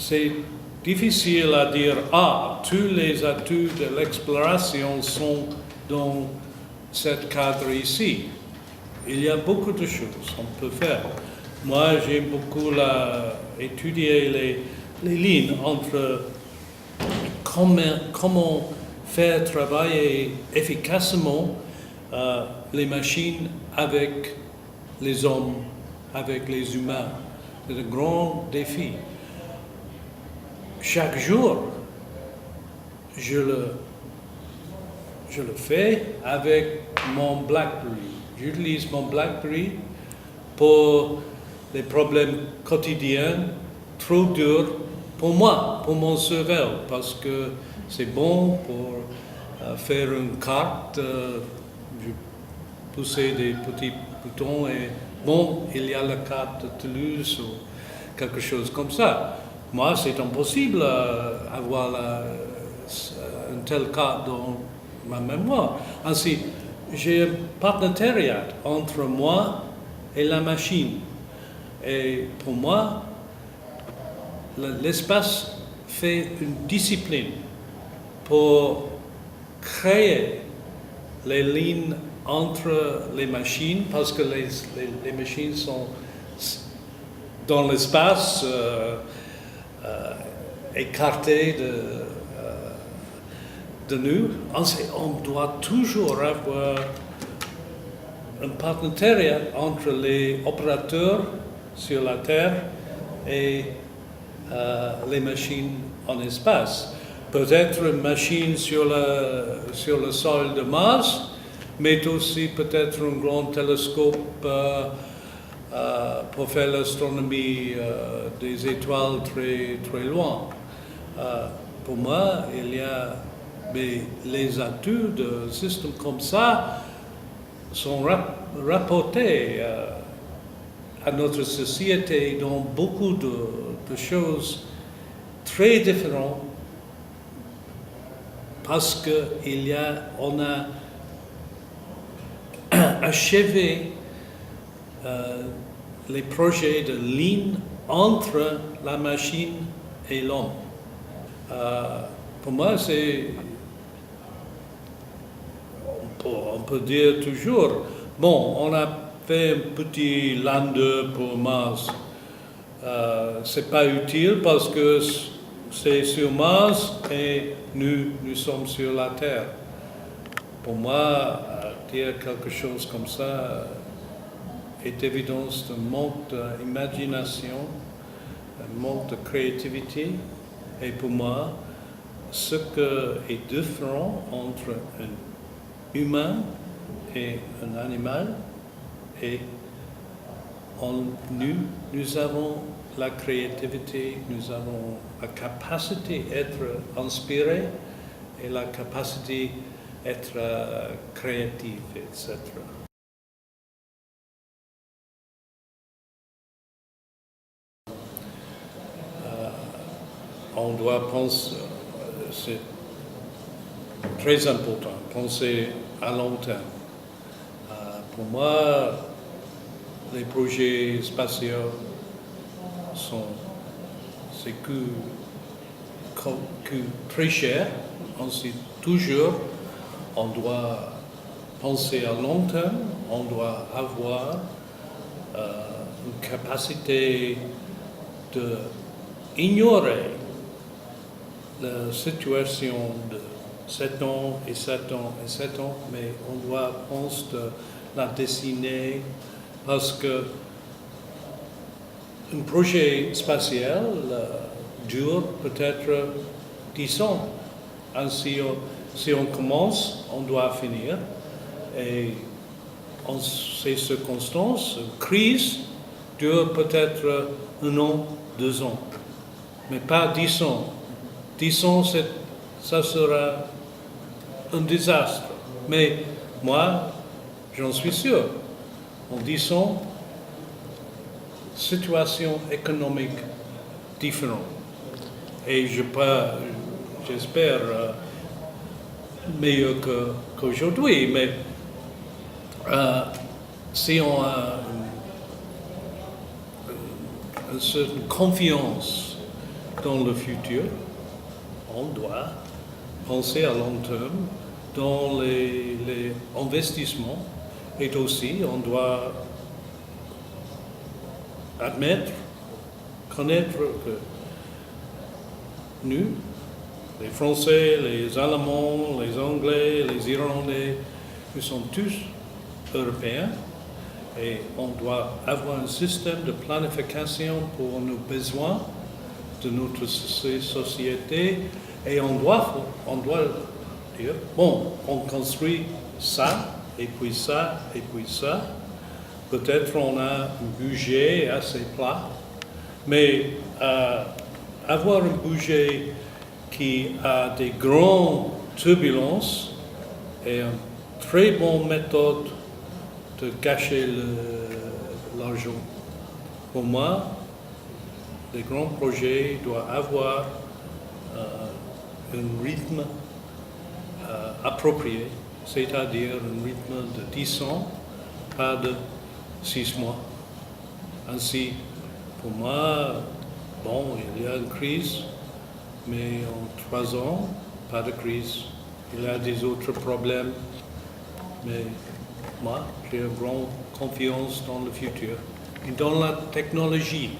c'est difficile à dire, tous les atouts de l'exploration sont dans ce cadre ici. Il y a beaucoup de choses qu'on peut faire. Moi, j'ai beaucoup étudié les lignes entre comment faire travailler efficacement les machines avec les hommes, avec les humains. C'est un grand défi. Chaque jour, je le fais avec mon BlackBerry. J'utilise mon BlackBerry pour les problèmes quotidiens trop durs pour moi, pour mon cerveau, parce que c'est bon pour faire une carte, pousser des petits boutons et il y a la carte de Toulouse ou quelque chose comme ça. Moi, c'est impossible d'avoir une telle carte dans ma mémoire. Ainsi, j'ai un partenariat entre moi et la machine. Et pour moi, l'espace fait une discipline pour créer les lignes entre les machines, parce que les machines sont dans l'espace, écartées de nous. On doit toujours avoir un partenariat entre les opérateurs sur la Terre et les machines en espace. Peut-être une machine sur le sol de Mars, mais aussi peut-être un grand télescope pour faire l'astronomie des étoiles très, très loin. Pour moi, il y a les atouts d'un système comme ça sont rapportés à notre société dans beaucoup de choses très différentes, parce qu'on a achevé les projets de ligne entre la machine et l'homme. Pour moi, on peut dire toujours, on a fait un petit lander pour Mars. C'est pas utile parce que c'est sur Mars et nous sommes sur la Terre. Pour moi, dire quelque chose comme ça est évidence d'un manque d'imagination, un manque de créativité. Et pour moi, ce qui est différent entre un humain et un animal, et nous avons la créativité, nous avons la capacité d'être inspiré et la capacité d'être créatif, etc. On doit penser, c'est très important, penser à long terme. Pour moi, les projets spatiaux c'est très cher. Ensuite, toujours, on doit penser à long terme, on doit avoir une capacité d'ignorer la situation de 7 ans et 7 ans et 7 ans, mais on doit penser de la dessiner, parce que un projet spatial dure peut-être 10 ans. Ainsi, si on commence, on doit finir. Et en ces circonstances, une crise dure peut-être 1 an, 2 ans, mais pas 10 ans. 10 ans, ça sera un désastre. Mais moi, j'en suis sûr, en 10 ans, situation économique différente. Et j'espère meilleur qu'aujourd'hui, mais si on a une certaine confiance dans le futur, on doit penser à long terme dans les investissements et aussi on doit admettre, connaître que nous, les Français, les Allemands, les Anglais, les Irlandais, nous sommes tous Européens et on doit avoir un système de planification pour nos besoins de notre société et on doit dire, bon, on construit ça, et puis ça, et puis ça. Peut-être on a un budget assez plat, mais avoir un budget qui a des grandes turbulences est une très bonne méthode de gâcher l'argent. Pour moi, les grands projets doivent avoir un rythme approprié, c'est-à-dire un rythme de 10 ans, pas de 6 mois. Ainsi, pour moi, bon, il y a une crise, mais en 3 ans, pas de crise. Il y a des autres problèmes, mais moi, j'ai une grande confiance dans le futur et dans la technologie.